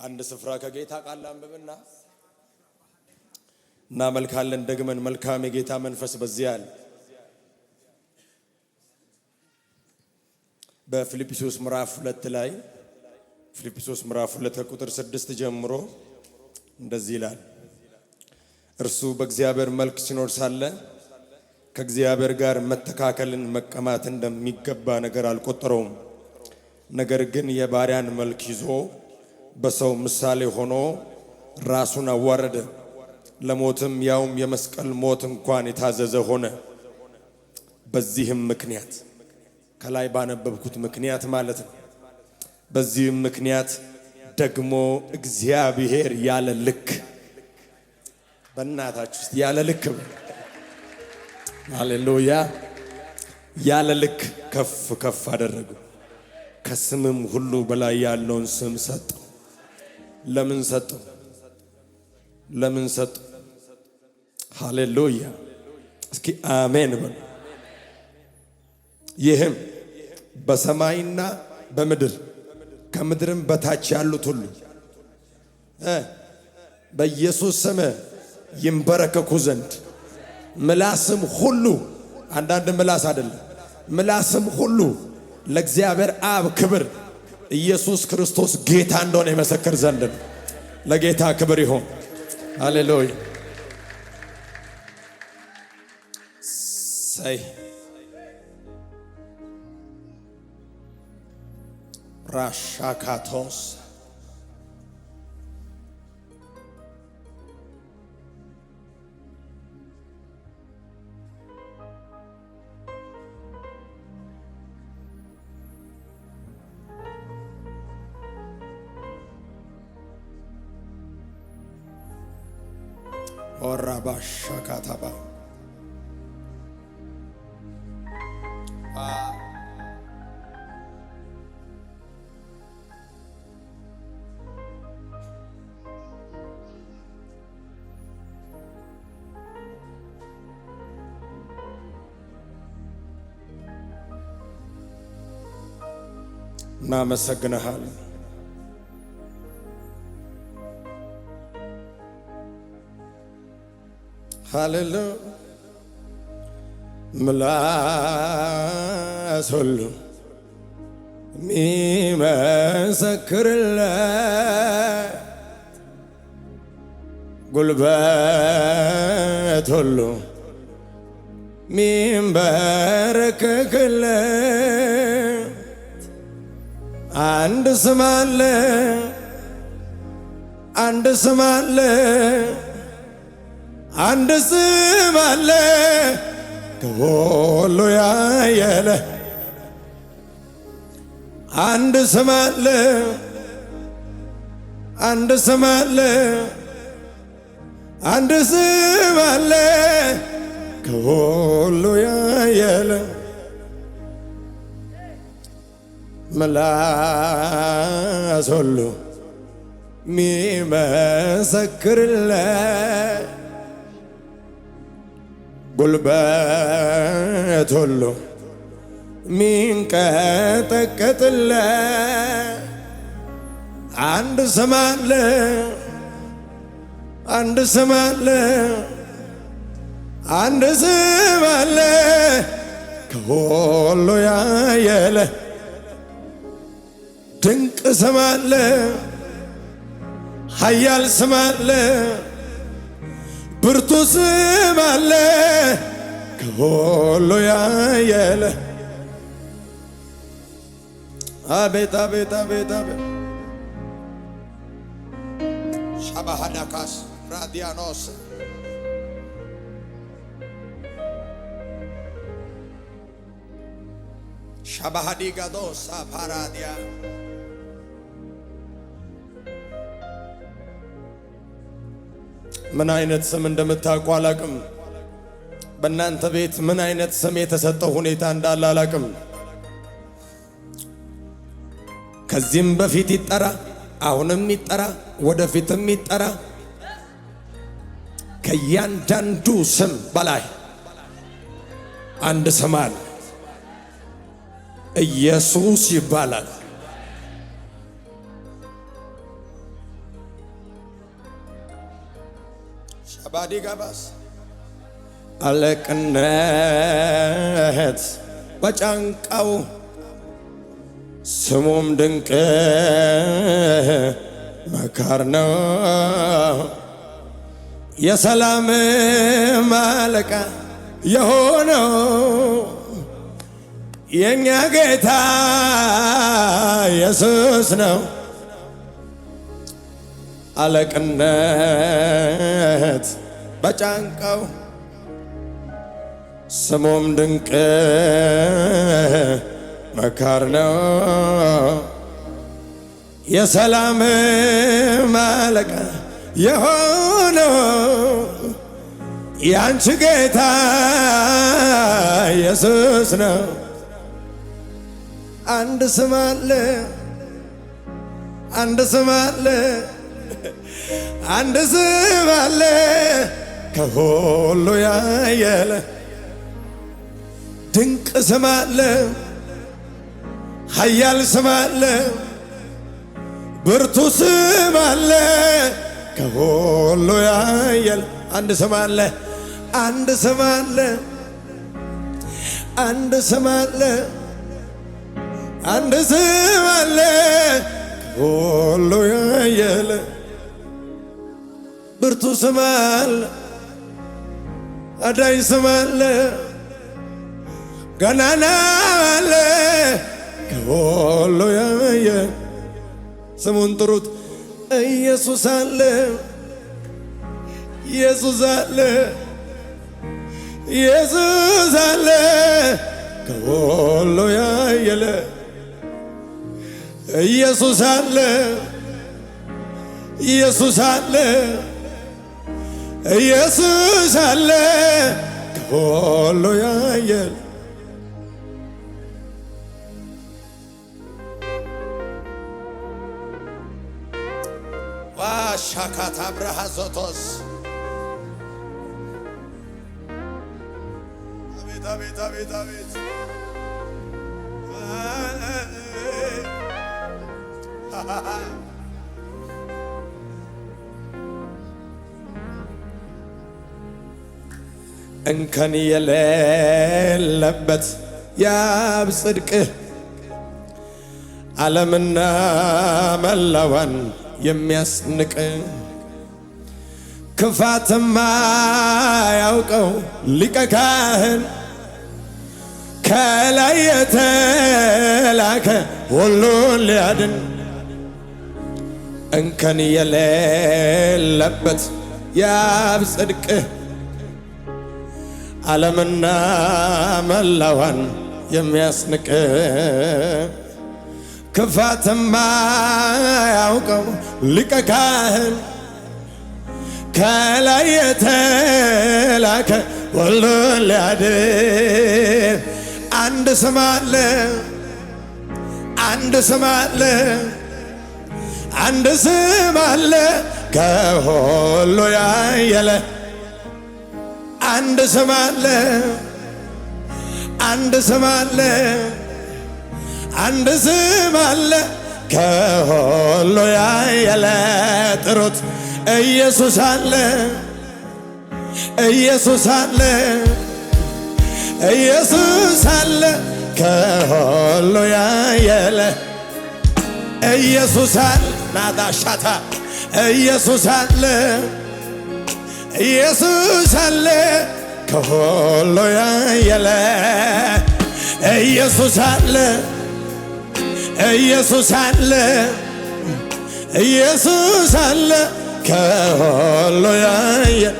አንድ ስፍራ ከጌታ ቃል አንብብና እናመልካለን ደግመን። መልካም የጌታ መንፈስ በዚያ አለ። በፊልጵስዩስ ምዕራፍ 2 ላይ ፊልጵስዩስ ምዕራፍ 2 ከቁጥር 6 ጀምሮ እንደዚህ ይላል። እርሱ በእግዚአብሔር መልክ ሲኖር ሳለ ከእግዚአብሔር ጋር መተካከልን መቀማት እንደሚገባ ነገር አልቆጠረውም። ነገር ግን የባሪያን መልክ ይዞ በሰው ምሳሌ ሆኖ ራሱን አዋረደ፣ ለሞትም ያውም የመስቀል ሞት እንኳን የታዘዘ ሆነ። በዚህም ምክንያት ከላይ ባነበብኩት ምክንያት ማለት ነው። በዚህም ምክንያት ደግሞ እግዚአብሔር ያለ ልክ በእናታችሁ ውስጥ ያለ ልክ ሃሌሉያ ያለ ልክ ከፍ ከፍ አደረገው፣ ከስምም ሁሉ በላይ ያለውን ስም ሰጠው። ለምን ሰጠው? ለምን ሰጠው? ሃሌሉያ እስኪ አሜን በሉ። ይህም በሰማይና በምድር ከምድርም በታች ያሉት ሁሉ በኢየሱስ ስም ይንበረከኩ ዘንድ ምላስም ሁሉ፣ አንዳንድ ምላስ አይደለም፣ ምላስም ሁሉ ለእግዚአብሔር አብ ክብር ኢየሱስ ክርስቶስ ጌታ እንደሆነ የመሰክር ዘንድ ነው። ለጌታ ክብር ይሁን። ሃሌሉያ ሳይ ራሻካቶስ ኦራባሻካታባ እናመሰግንሃለን። ሃሌሉያ ምላስ ሁሉ ሚመሰክርለት፣ ጉልበት ሁሉ ሚንበረከክለት አንድ ስም አለ፣ አንድ ስም አለ፣ አንድ ስም አለ ከሁሉ ያየለ፣ አንድ ስም አለ፣ አንድ ስም አለ፣ አንድ ስም አለ ከሁሉ ያየለ፣ ምላስ ሁሉ ሚመሰክርለት፣ ጉልበት ሁሉ ሚንቀጠቀጥለት አንድ ስም አለ፣ አንድ ስም አለ፣ አንድ ስም አለ ከሁሉ ያየለ፣ ድንቅ ስም አለ፣ ኃያል ስም አለ፣ ብርቱ ስም አለ ከሁሉ ያየለ። አቤት አቤት አቤት አቤት ሻባሃዳካስ ራዲያኖስ ሻባሃዲጋዶስ ፓራዲያ ምን አይነት ስም እንደምታውቁ አላቅም። በእናንተ ቤት ምን አይነት ስም የተሰጠው ሁኔታ እንዳለ አላቅም። ከዚህም በፊት ይጠራ፣ አሁንም ይጠራ፣ ወደፊትም ይጠራ፣ ከእያንዳንዱ ስም በላይ አንድ ስም አለ። ኢየሱስ ይባላል። ሻባዲ ጋባስ አለቅነት በጫንቃው ስሙም ድንቅ መካር ነው። የሰላም አለቃ የሆነው የኛ ጌታ ኢየሱስ ነው። አለቅነት በጫንቃው ስሙም ድንቅ መካር ነው። የሰላም አለቃ የሆነው ያንቺ ጌታ ኢየሱስ ነው። አንድ ስም አለ፣ አንድ ስም አለ፣ አንድ ስም አለ ከሁሉ ያየለ ድንቅ ስም አለ፣ ኃያል ስም አለ፣ ብርቱ ስም አለ ከሁሉ ያየለ አንድ ስም አለ፣ አንድ ስም አለ፣ አንድ ስም አለ፣ አንድ ስም አለ ከሁሉ ያየለ ብርቱ ስም አለ፣ አዳኝ ስም አለ፣ ገናና አለ ከሁሉ ያየለ ስሙን ጥሩት። ኢየሱስ አለ፣ ኢየሱስ አለ፣ ኢየሱስ አለ ከሁሉ ያየለ ኢየሱስ አለ፣ ኢየሱስ አለ፣ ኢየሱስ አለ ከሁሉ ያየለ ዋሻካታ ብራሃዞቶስ አቤት አቤት አቤት አቤት እንከን የሌለበት የአብ ጽድቅ ዓለምና መላዋን የሚያስንቅ ክፋትማ ያውቀው ሊቀ ካህን ከላይ የተላከ ሁሉን ሊያድን እንከን የሌለበት የአብ ጽድቅ ዓለምና መላዋን የሚያስንቅ ክፋትማ ያውቀው ሊቀ ካህን ከላይ የተላከ ሁሉን ሊያድን አንድ ስም አለ፣ አንድ ስም አለ፣ አንድ ስም አለ ከሁሉ ያየለ አንድ ስም አለ፣ አንድ ስም አለ፣ አንድ ስም አለ ከሁሉ ያየለ ጥሩት። ኢየሱስ አለ፣ ኢየሱስ አለ፣ ኢየሱስ አለ ከሁሉ ያየለ ኢየሱስ አለ ናዳሻታ ኢየሱስ አለ፣ ኢየሱስ አለ ከሁሉ ያየለ ኢየሱስ አለ፣ ኢየሱስ አለ፣ ኢየሱስ አለ ከሁሉ ያየለ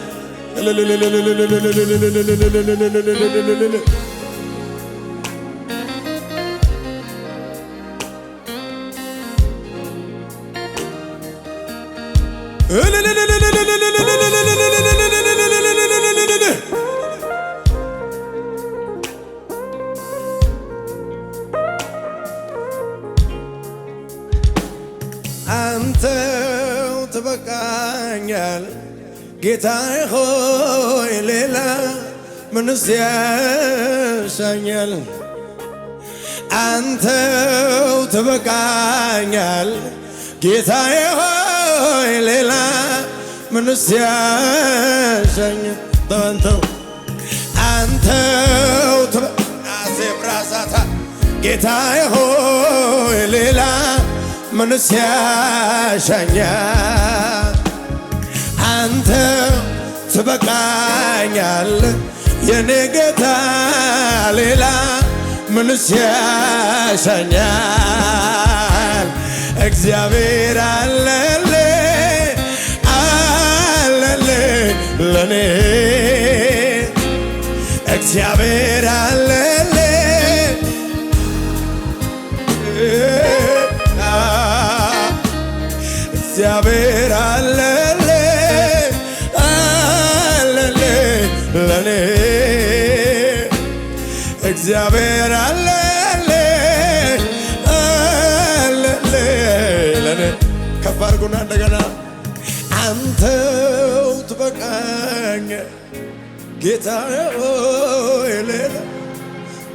አንተው ትበቃኛል ጌታዬ ሆይ ሌላ ምንስ ያሻኛል? አንተው ትበቃኛል ጌታዬ ሆይ ሌላ ምን ምንስ ያሻኝ ተወንተው አንተው አዜብራዛታ ጌታዬ ሆይ ሌላ ምንስ ያሻኛል አንተ ትበቃኛለህ የኔ ጌታ ሌላ ምንስ ያሻኛል እግዚአብሔር አለልኝ አለልኝ ለኔ እግዚአብሔር አለልኝ እግዚአብሔር አለልኝ አለልኝ ለኔ እግዚአብሔር አለልኝ አለልኝ ለኔ ከፍ አድርጉና እንደገና አንተው ትበቃኝ ጌታዬ ሆይ ሌላ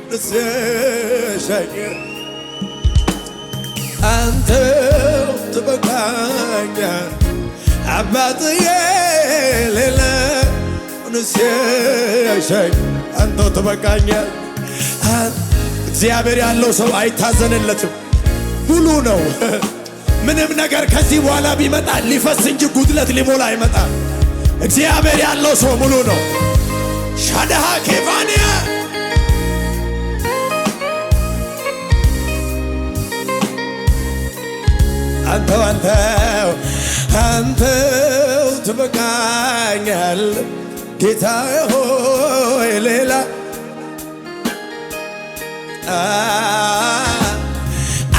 ምንስ ያሻኛል አንተው ትበቃኛል አባትዬ ሌላ ምንስ ያሻኛል አንተው ትበቃኛል እግዚአብሔር ያለው ሰው አይታዘንለትም ሙሉ ነው ምንም ነገር ከዚህ በኋላ ቢመጣ ሊፈስ እንጂ ጉድለት ሊሞላ አይመጣ እግዚአብሔር ያለው ሰው ሙሉ ነው ሻዳሃ ኬቫንያ አንተው ትበቃኛል ጌታዬ ሆይ ሌላ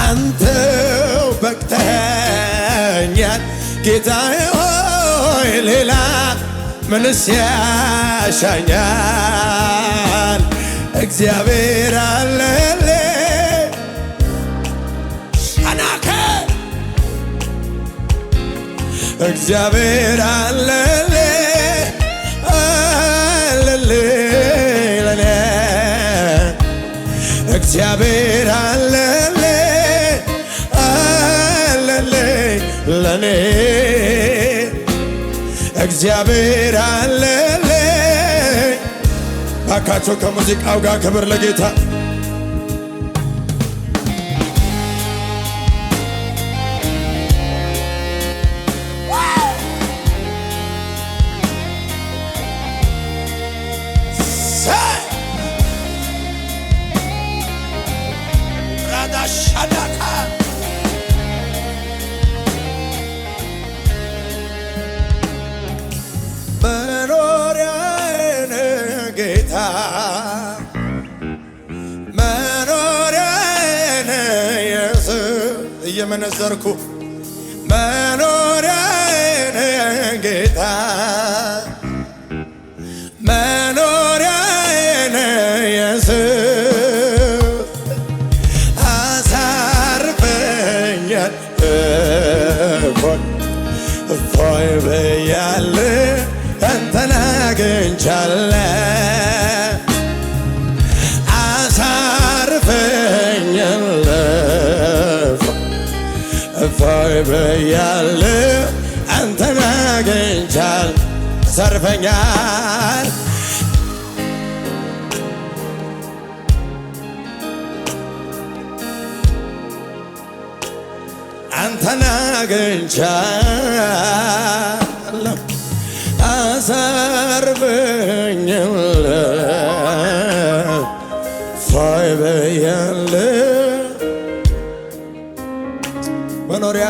አንተው በቅተኛል ጌታዬ ሆይ ሌላ ምንስ ያሻኛል እግዚአብሔር አለልኝ አናከ እግዚአብሔር አለልኝ አለልኝ ለኔ እግዚአብሔር አለልኝ አለልኝ ለኔ እግዚአብሔር አለልኝ ባካቸው ከሙዚቃው ጋር ክብር ለጌታ ራዳሻዳካ መኖሪያዬ ጌታ መኖሪያዬ ኢየሱስ እየመነዘርኩ መኖሪያዬ ጌታ መኖሪያዬ ኢየሱስ አሳርፈኛል እፎይ ብያለሁ አንተን አግኝቻለሁ አሳርፈኛል እፎይ ብያለሁ አንተን አግኝቻለሁ አሳርፈኛል አንተን አግኝቻለሁ አሳርፈኛል እፎይ ብያለሁ መኖሪያ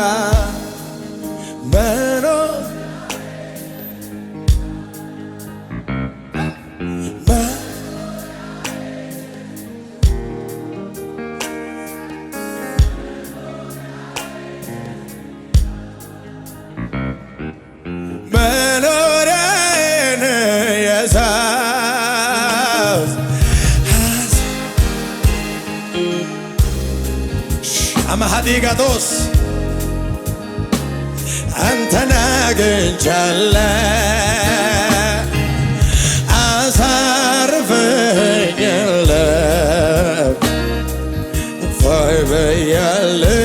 መኖሪያዬ ኢየሱስ አማሃዲጋቶስ አንተን አግኝቻለሁ አሳርፈኛል እፎይ ብያለሁ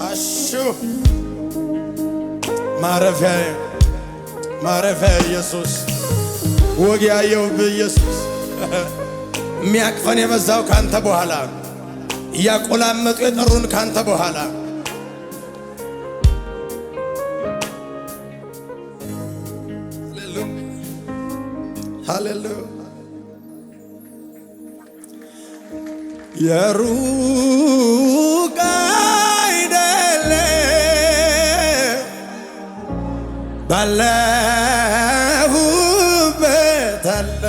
አሹ ማረፊያዬ ማረፊያ ኢየሱስ ወግ ያየሁብህ ኢየሱስ የሚያቅፈን የበዛው ካንተ በኋላ እያቆላመጡ የጠሩን ካንተ በኋላ ሃሌሉያ የሩቅ አይደለም ባለሁበት አለ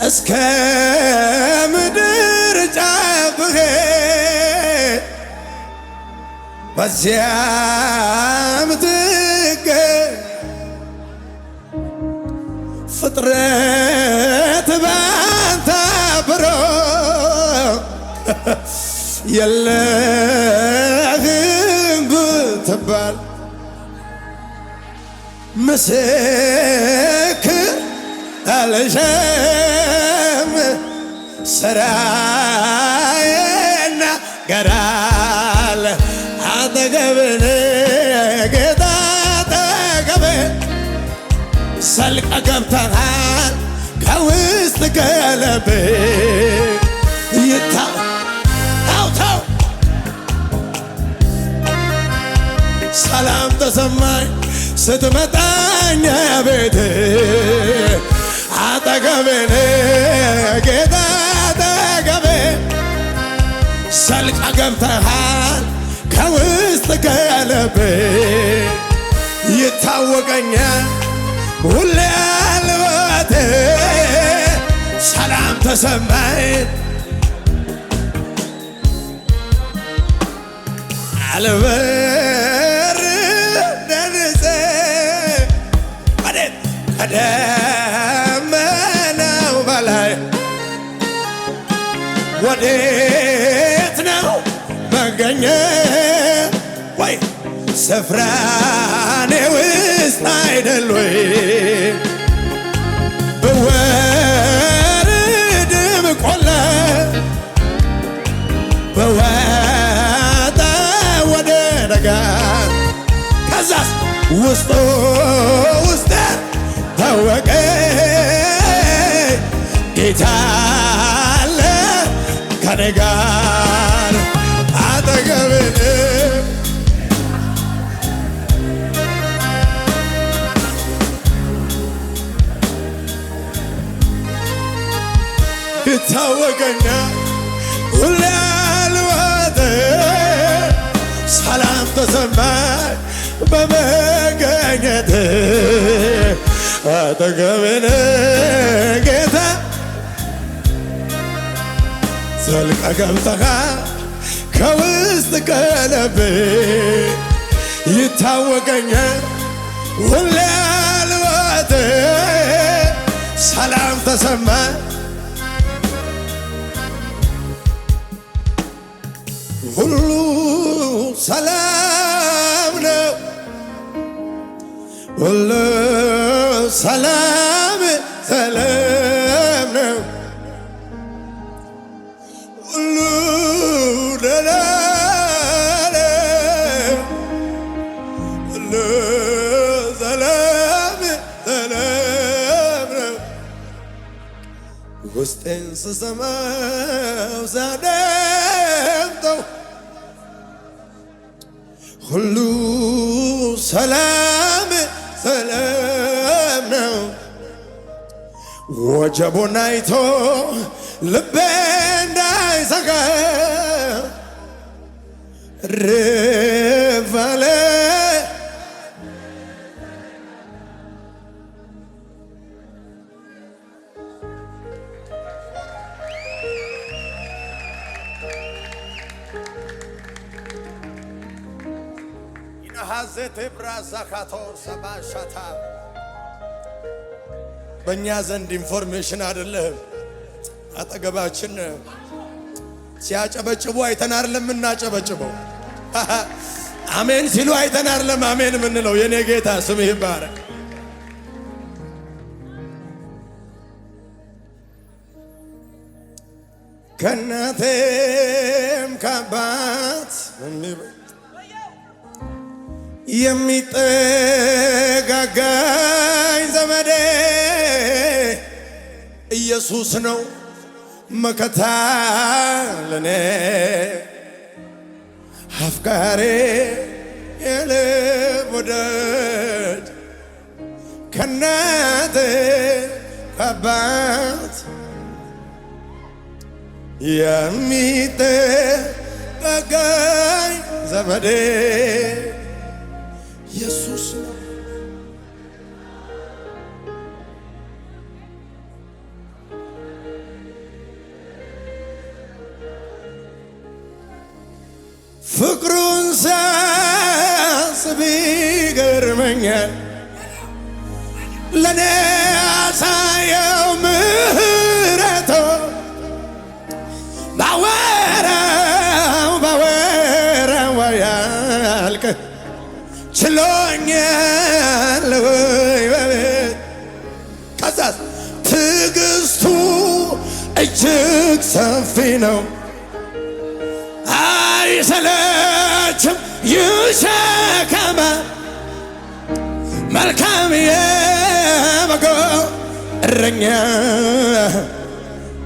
እስከ ምድር ጫፍ በዚያም ትገኝ ፍጥረት ባንተ አብሮ የለህም ብትባል ምስክር አልሻም ስራዬና ገራለ አጠገብህ ጌታ አጠገብህ ሰልቀ ገብተሃል ከውስጥ ከልቤ ታው ሰላም ተሰማኝ ስትመጣኝ ቤቴ አጠገቤ ጌታ አጠገቤ ሰልቀ ገብተሃል ከውስጥ ከልቤ ይታወቀኛል ሁሌ አልባቴ ሰላም ተሰማኝ አልበር ደንዘ ከደመናው በላይ ወዴት ነው መገኘት ወይ ስፍራኔ ውስጥ አይደል ወይ በወርድም ቆላ በወጣ ወደ ደጋ ከዛስ ውስጡ ውስጥ ታወቀ ጌታ አለ ከኔ ጋር አጠገቤ ይታወቀኛል ሁሌ አልዋጠ ሰላም ተሰማኝ በመገኘት አጠገቤ ጌታ ዘልቀ ገብተሃል ከውስጥ ከልቤ ይታወቀኛል ሁሌ አልዋጠ ሰላም ተሰማኝ ሁሉ ሰላም ነው ሁሉ ሰላም ሰላም ነው ሁሉ ደህና ነው ሁሉ ሰላም ሰላም ነው ውስጤን ስሰማው ሳደምጠው ሁሉ ሰላም ሰላም ነው ወጀቡን አይቶ ልቤ እንዳይሰጋ እርፍ አለ ሐዘት ብራዛካቶ ሰባሻታ በእኛ ዘንድ ኢንፎርሜሽን አይደለም። አጠገባችን ሲያጨበጭቡ አይተናር ለምናጨበጭበው አሜን ሲሉ አይተናር ለማሜን ምንለው የኔ ጌታ ስምህ ይባረክ። ከእናቴም ከአባት የሚጠጋጋኝ ዘመዴ ኢየሱስ ነው መከታ ለኔ አፍቃሬ የልብ ወዳጅ ከእናቴ ከአባት የሚጠጋጋኝ ዘመዴ ኢየሱስ ነው። ፍቅሩን ሳስብ ይገርመኛል ለኔ ያሳየው ምሕረቱ ባወራው ያልቅ ችሎኛል ከዛስ ትዕግስቱ እጅግ ሰፊ ነው አይሰለችም ይሸከማል መልካም የበጎ እረኛ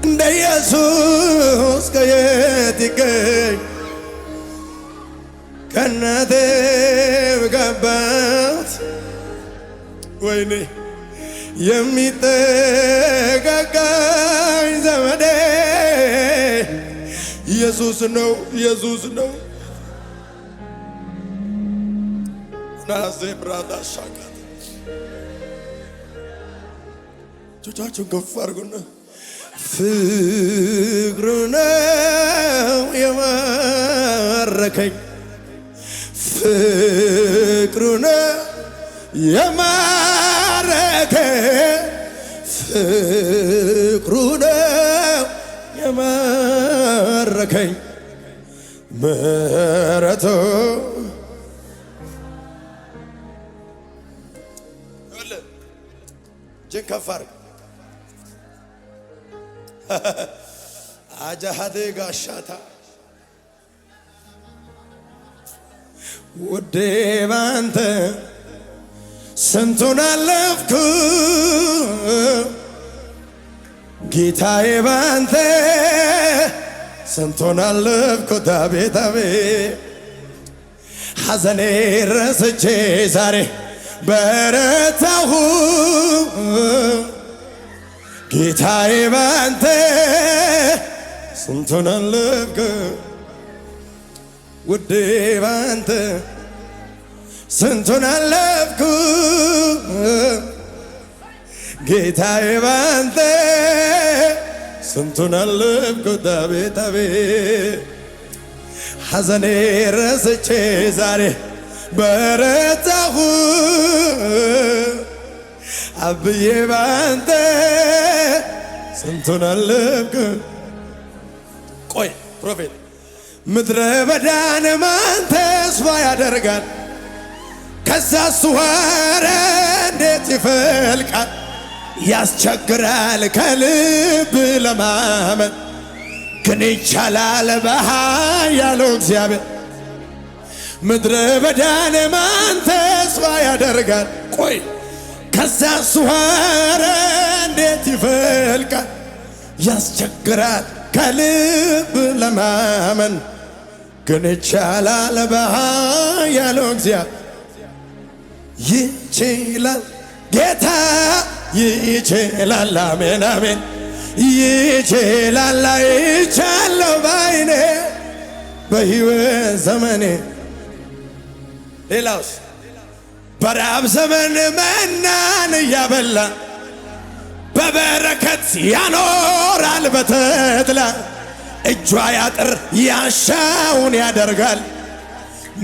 እንደ ኢየሱስ ከየት ይገኝ ከእናቴ ከአባት ወይኔ የሚጠጋጋኝ ዘመዴ ኢየሱስ ነው ኢየሱስ ነው። ናዜ ብራዳ ሻካት ጆቻችሁን ከፍ አድርጉና ፍቅሩ ነው የማረከኝ ፍቅሩ ነው የማረከኝ ፍቅሩ ነው የማረከኝ ምሕረቱ እጅን ከፍ አድርግ አጃሃዴ ጋሻታ ውዴ ባንተ ስንቱን አለፍኩ ጌታዬ ባንተ ስንቱን አለፍኩት አቤት አቤት ሐዘኔ ረስቼ ዛሬ በረታሁ ጌታዬ ባንተ ስንቱን አለፍኩ ውዴ ባንተ ስንቱን አለፍኩ ጌታዬ ባንተ ስንቱን አለፍኩት አቤት አቤት ሐዘኔ ረስቼ ዛሬ በረታሁ አብዬ ባንተ ስንቱን አለፍኩ። ቆይ ፕሮፌት ምድረ በዳን ማን ተስፋ ያደርጋል? ከዛስ ውሃ እንዴት ይፈልቃል? ያስቸግራል ከልብ ለማመን ግን ይቻላል በኃያሉ እግዚአብሔር። ምድረ በዳን ማን ተስፋ ያደርጋል? ቆይ ከዛስ ውሃ እንዴት ይፈልቃል? ያስቸግራል ከልብ ለማመን ግን ይቻላል በኃያሉ እግዚአብሔር። ይችላል ጌታ ይችላል፣ አሜን አሜን። ይችላል አይቻለሁ ባይኔ በሕይወት ዘመኔ። ሌላውስ በራብ ዘመን መናን እያበላ በበረከት ያኖራል በተድላ። እጇ ያጥር ያሻውን ያደርጋል።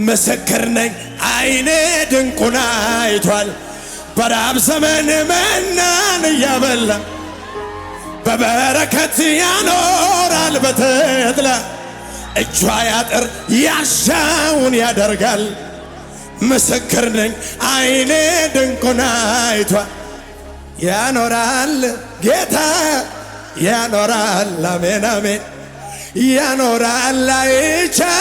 ምስክር ነኝ አይኔ ድንቁን አይቷል። በራብ ዘመን መናን እያበላ በበረከት ያኖራል በተድላ። እጇ ያጥር ያሻውን ያደርጋል። ምስክር ነኝ አይኔ ድንቁን አይቷል። ያኖራል ጌታ ያኖራል፣ አሜን አሜን። ያኖራል አይቻልም